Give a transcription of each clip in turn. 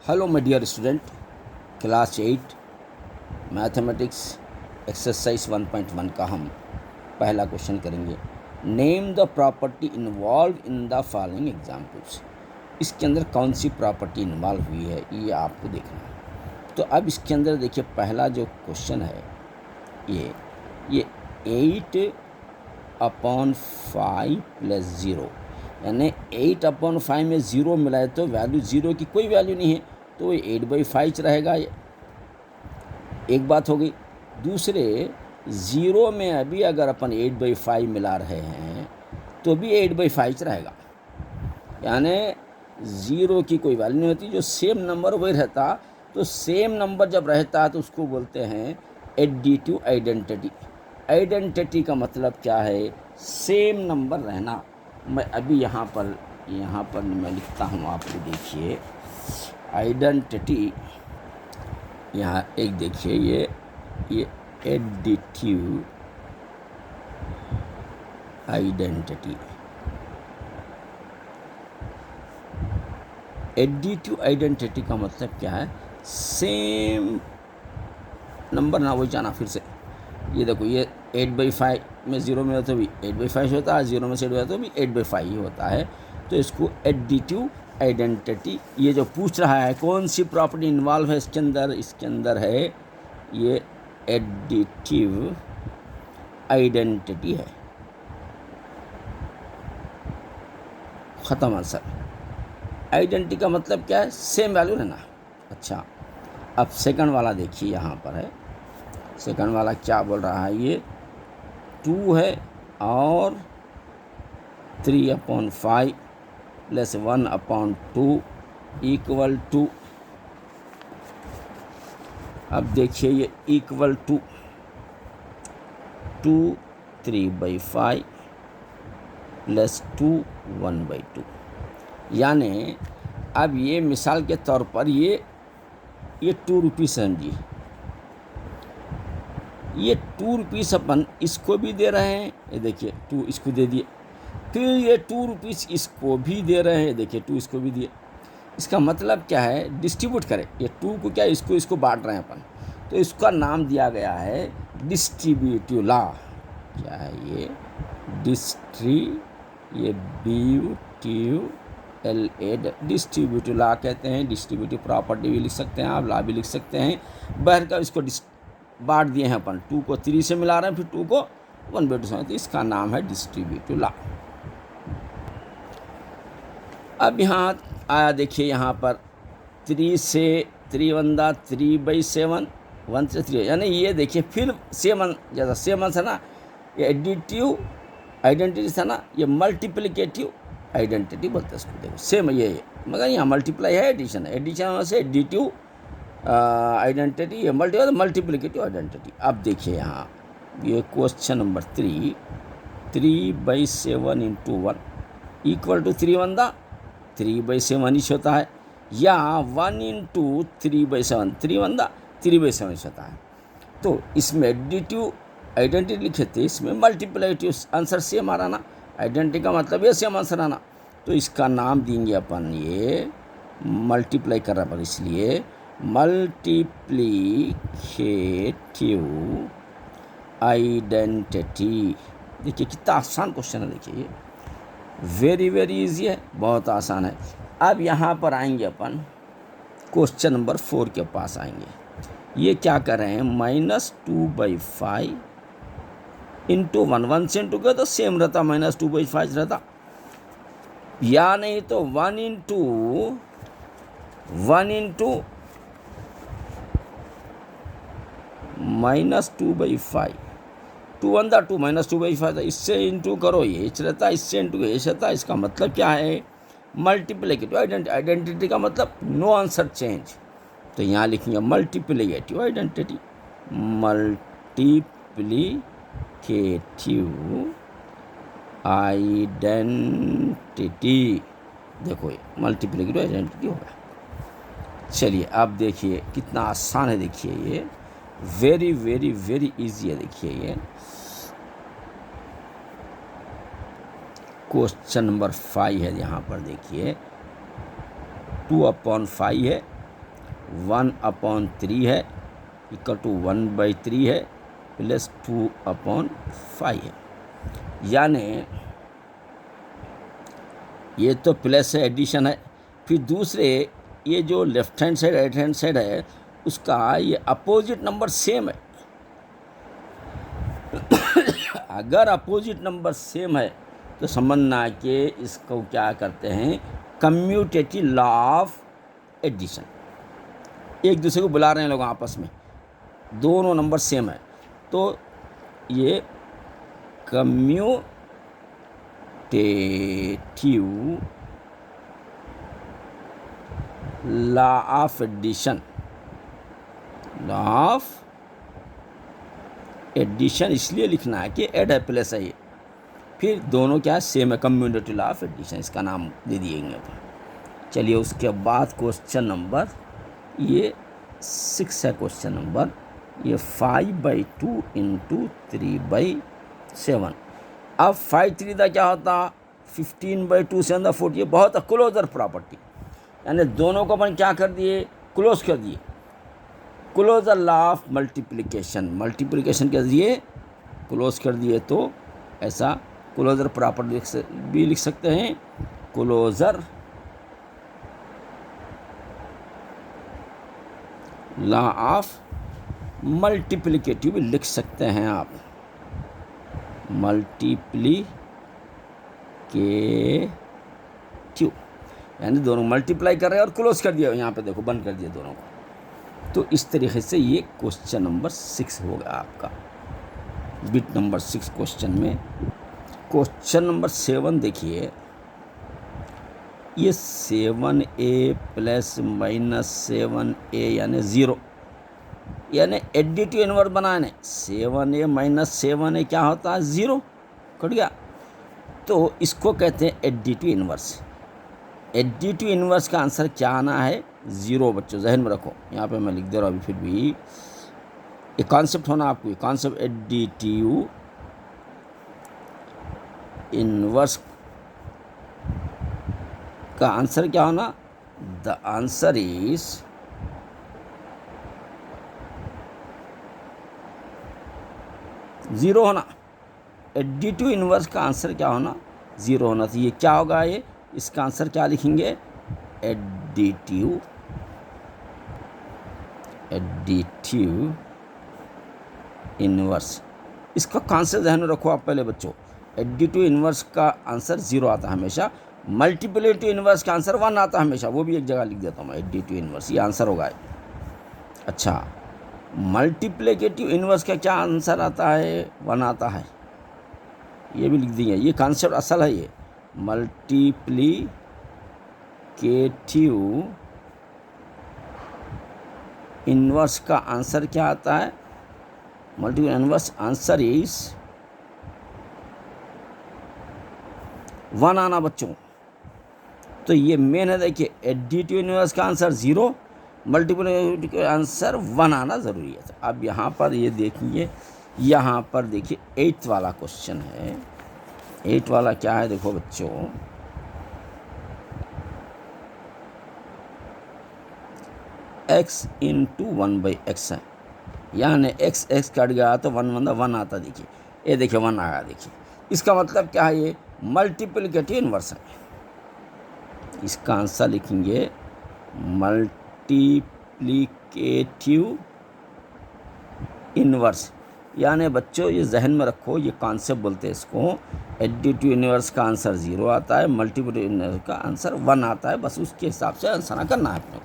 Hello my dear student, class 8 mathematics exercise 1.1 का हम पहला क्वेश्चन करेंगे। Name the property involve in the following examples. इसके अंदर कौन सी प्रॉपर्टी इन्वॉल्व हुई है ये आपको देखना है। तो अब इसके अंदर देखिए, पहला जो क्वेश्चन है ये 8/5 + 0, यानी 8/5 में 0 मिला है तो वैल्यू 0 की कोई वैल्यू नहीं है, तो ये 8/5 रहेगा। ये एक बात हो गई। दूसरे, 0 में अभी अगर अपन 8/5 मिला रहे हैं तो भी 8/5 रहेगा, यानी 0 की कोई वैल्यू नहीं होती। जो सेम नंबर वही रहता, तो सेम नंबर जब रहता है तो उसको बोलते हैं एडिटिव आइडेंटिटी। आइडेंटिटी का मतलब क्या है? सेम नंबर रहना। मैं अभी यहाँ पर मैं लिखता हूँ, आप देखिए आइडेंटिटी। यहाँ एक देखिए, ये एडिटिव आइडेंटिटी। एडिटिव आइडेंटिटी का मतलब क्या है? सेम नंबर ना, वही जाना फिर से। ये देखो, ये 8/5 में 0 में तो भी 8/5 होता है, 0 में से 8 होता है तो भी 8/5 ही होता है। तो इसको एडिटिव आइडेंटिटी, ये जो पूछ रहा है कौन सी प्रॉपर्टी इन्वॉल्व है इसके अंदर है ये एडिटिव आइडेंटिटी है। ख़त्म आंसर। आइडेंटिटी का मतलब क्या है? सेम वैल्यू रहना। अच्छा, अब सेकंड वाला देखिए, यहाँ पर है सेकंड वाला क्या बोल रहा है। ये 2 है और 3/5 + 1/2 = अब देखिए, ये इक्वल टू 2 3/5 + 2 1/2, यानी अब ये मिसाल के तौर पर ये 2 रुपीज़ समझिए। ये 2 रुपीज़ अपन इसको भी दे रहे हैं, ये देखिए 2 इसको दे दिए, फिर ये 2 रुपीज़ इसको भी दे रहे हैं, देखिए 2 इसको भी दिए। इसका मतलब क्या है? डिस्ट्रीब्यूट करें। ये 2 को क्या, इसको बांट रहे हैं अपन, तो इसका नाम दिया गया है डिस्ट्रीब्यूटिव लॉ। क्या है ये? डिस्ट्रीब्यूटिव लॉ कहते हैं। डिस्ट्रीब्यूटिव प्रॉपर्टी भी लिख सकते हैं आप, लॉ भी लिख सकते हैं। बहर का इसको बांट दिए हैं अपन, 2 को 3 से मिला रहे हैं, फिर 2 को 1/2 से, तो इसका नाम है डिस्ट्रीब्यूटिव लॉ। अब यहाँ आया, देखिए यहाँ पर 3 से 3 1 3/7 1 से 3, यानी ये देखिए फिर सेम आंसर ना। ये एडिटिव आइडेंटिटी था ना, ये मल्टीप्लिकेटिव आइडेंटिटी बोलते हैं इसको। देखो सेम ये मगर यहाँ मल्टीप्लाई है, एडिशन है। एडिशन से एडिटिव आइडेंटिटी, ये मल्टीप्लिकेटिव आइडेंटिटी। अब देखिए यहाँ ये क्वेश्चन नंबर 3, 3/7 × 1 = 3 1 3/7 इच होता है, या 1 × 3/7 3 1 3/7 इच होता है। तो इसमें एडिटिव आइडेंटिटी लिखे थे, इसमें मल्टीप्लिकेटिव आंसर सेम आ रहा ना। आइडेंटिटी का मतलब ये सेम आंसर आना, तो इसका नाम देंगे अपन ये मल्टीप्लाई कर रहा पर, इसलिए मल्टीप्लिकेटिव आइडेंटिटी। देखिए कितना आसान क्वेश्चन है, देखिए ये वेरी वेरी इजी है, बहुत आसान है। अब यहाँ पर आएंगे अपन क्वेश्चन नंबर 4 के पास आएंगे। ये क्या कर रहे हैं? -2/5 × 1 1 से इंटू किया तो सेम रहता, -2/5 रहता, या नहीं तो 1 × -2/5 2 1 2 -2/5 था, इससे इंटू करो ये रहता, इससे इंटू ये रहता। इसका मतलब क्या है? मल्टीप्लिकेटिव आइडेंटिटी का मतलब नो आंसर चेंज। तो यहाँ लिखेंगे मल्टीप्लिकेटिव आइडेंटिटी। मल्टीप्लिकेटिव आइडेंटिटी, देखो ये मल्टीप्लिकेटिव आइडेंटिटी हो गया। चलिए अब देखिए कितना आसान है, देखिए ये वेरी वेरी वेरी इजी है। देखिए ये क्वेश्चन नंबर 5 है, यहाँ पर देखिए 2/5 है, 1/3 है, इक्वल टू 1/3 है, प्लस 2/5 है। यानी ये तो प्लस है, एडिशन है। फिर दूसरे ये जो left hand side right hand side है उसका ये अपोजिट नंबर सेम है। अगर अपोजिट नंबर सेम है तो समझना कि इसको क्या करते हैं, कम्यूटेटिव लॉ ऑफ एडिशन। एक दूसरे को बुला रहे हैं लोग आपस में, दोनों नंबर सेम है तो ये commutative law of addition, law of addition इसलिए लिखना है कि एड है प्लस है ये, फिर दोनों क्या है सेम है, कम्यूटेटिव लॉ ऑफ एडिशन इसका नाम दे दिएंगे अपन। चलिए उसके बाद क्वेश्चन नंबर ये 6 है। क्वेश्चन नंबर ये 5/2 × 3/7। अब 5×3 का क्या होता, 15/2 7 40। ये बहुत क्लोजर प्रॉपर्टी, यानी दोनों को अपन क्या कर दिए, क्लोज कर दिए। Closure law of multiplication, multiplication के जरिए क्लोज कर दिए तो ऐसा क्लोजर प्रॉपर्टी भी लिख सकते हैं। क्लोजर लॉ ऑफ मल्टीप्लिकेटिव लिख सकते हैं आप, मल्टीप्लिकेटिव यानी दोनों मल्टीप्लाई कर रहे हैं और क्लोज कर दिया, यहाँ पे देखो बंद कर दिया दोनों को। तो इस तरीके से ये क्वेश्चन नंबर 6 होगा आपका, बिट नंबर 6 क्वेश्चन में। क्वेश्चन नंबर 7 देखिए, ये 7a + -7a यानी 0, यानी एडिटिव इनवर्स बनाने 7a - 7a क्या होता है, 0 कट गया। तो इसको कहते हैं एडिटिव इनवर्स। एडिटिव इनवर्स का आंसर क्या आना है, 0 बच्चों जहन में रखो। यहाँ पे मैं लिख दे रहा हूँ अभी, फिर भी ये कॉन्सेप्ट होना आपको, ये कॉन्सेप्ट एडिटिव इनवर्स का आंसर क्या होना, द आंसर इज ज़ीरो होना। एडिटिव इनवर्स का आंसर क्या होना, 0 होना। तो ये क्या होगा, ये इसका आंसर क्या लिखेंगे, एडिटिव इनवर्स। इसका कॉन्सेप्ट ध्यान में रखो आप पहले बच्चों। एडिटिव इनवर्स का आंसर 0 आता है हमेशा, मल्टीप्लिकेटिव इनवर्स का आंसर 1 आता है हमेशा। वो भी एक जगह लिख देता हूँ मैं, एडिटिव इनवर्स ये आंसर होगा। अच्छा, मल्टीप्लिकेटिव इनवर्स का क्या आंसर आता है, 1 आता है, ये भी लिख दिए। ये कॉन्सेप्ट असल है ये। मल्टीप्लिकेटिव इनवर्स का आंसर क्या आता है, मल्टीप्लिकेटिव इनवर्स आंसर इज 1 आना बच्चों। तो ये मेन है, देखिए एडिटिव इनवर्स का आंसर 0, मल्टीप्लिकेटिव का आंसर 1 आना ज़रूरी है। तो अब यहाँ पर ये देखिए, यहाँ पर देखिए 8th वाला क्वेश्चन है। 8 वाला क्या है, देखो बच्चों, x × 1/x है, यानी x कट गया तो 1 आता। देखिए ये देखिए 1 आया। देखिए इसका मतलब क्या है, ये मल्टीप्लिकेटिव इनवर्स है। इसका आंसर लिखेंगे मल्टीप्लिकेटिव इनवर्स। यानी बच्चों ये जहन में रखो, ये कॉन्सेप्ट बोलते हैं इसको। एडिटिव इनवर्स का आंसर 0 आता है, मल्टीप्लिकेटिव इनवर्स का आंसर 1 आता है। बस उसके हिसाब से आंसर करना है अपने को।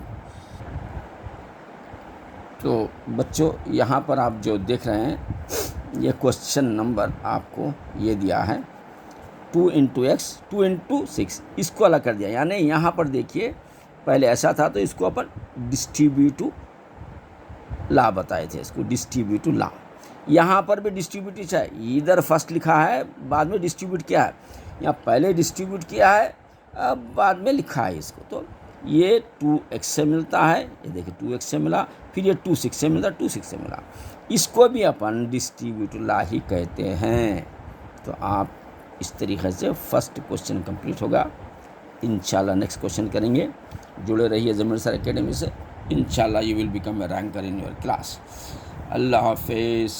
तो बच्चों यहाँ पर आप जो देख रहे हैं, ये क्वेश्चन नंबर आपको ये दिया है 2 × x 2 × 6, इसको अलग कर दिया। यानी यहाँ पर देखिए पहले ऐसा था तो इसको अपन डिस्ट्रीब्यूटिव लॉ बताए थे, इसको डिस्ट्रीब्यूटिव लॉ। यहाँ पर भी डिस्ट्रीब्यूटिव है, इधर फर्स्ट लिखा है बाद में डिस्ट्रीब्यूट किया है, यहाँ पहले डिस्ट्रीब्यूट किया है अब बाद में लिखा है इसको। तो ये 2x से मिलता है, ये देखिए 2x से मिला, फिर ये 2 से मिला, 2 से मिला। इसको भी अपन डिस्ट्रीब्यूटिव लॉ ही कहते हैं। तो आप इस तरीके से फर्स्ट क्वेश्चन कंप्लीट होगा। इंशाल्लाह नेक्स्ट क्वेश्चन करेंगे। जुड़े रहिए ज़मीर सर एकेडमी से। इंशाल्लाह you will become a ranker in your class. अल्लाह हाफिज़।